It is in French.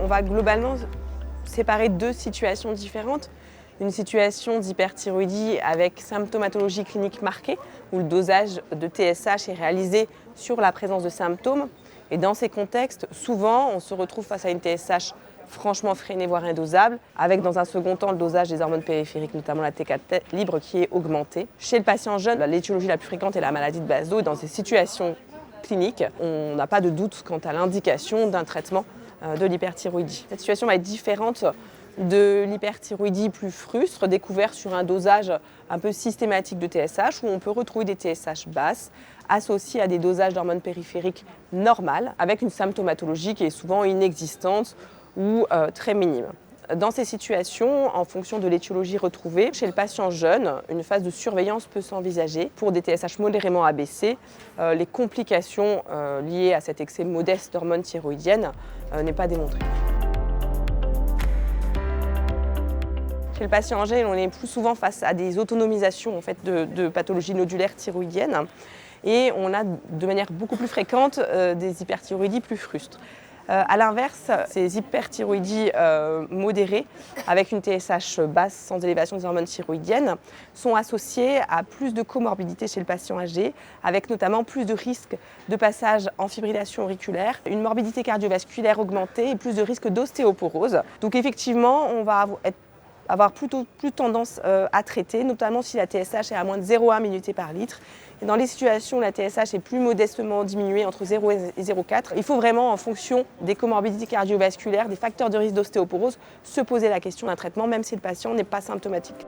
On va globalement séparer deux situations différentes. Une situation d'hyperthyroïdie avec symptomatologie clinique marquée, où le dosage de TSH est réalisé sur la présence de symptômes. Et dans ces contextes, souvent, on se retrouve face à une TSH franchement freinée, voire indosable, avec dans un second temps le dosage des hormones périphériques, notamment la T4 libre, qui est augmenté. Chez le patient jeune, l'étiologie la plus fréquente est la maladie de Basedow. Et dans ces situations cliniques, on n'a pas de doute quant à l'indication d'un traitement de l'hyperthyroïdie. Cette situation va être différente de l'hyperthyroïdie plus frustre, découverte sur un dosage un peu systématique de TSH, où on peut retrouver des TSH basses associées à des dosages d'hormones périphériques normales, avec une symptomatologie qui est souvent inexistante ou très minime. Dans ces situations, en fonction de l'étiologie retrouvée, chez le patient jeune, une phase de surveillance peut s'envisager. Pour des TSH modérément abaissés, les complications liées à cet excès modeste d'hormones thyroïdiennes n'est pas démontrée. Chez le patient jeune, on est plus souvent face à des autonomisations de pathologies nodulaires thyroïdiennes et on a de manière beaucoup plus fréquente des hyperthyroïdies plus frustres. A l'inverse, ces hyperthyroïdies modérées, avec une TSH basse sans élévation des hormones thyroïdiennes, sont associées à plus de comorbidité chez le patient âgé, avec notamment plus de risques de passage en fibrillation auriculaire, une morbidité cardiovasculaire augmentée et plus de risques d'ostéoporose. Donc effectivement, on va avoir plutôt plus tendance à traiter, notamment si la TSH est à moins de 0,1 millilitres par litre. Et dans les situations où la TSH est plus modestement diminuée, entre 0 et 0,4, il faut vraiment, en fonction des comorbidités cardiovasculaires, des facteurs de risque d'ostéoporose, se poser la question d'un traitement, même si le patient n'est pas symptomatique.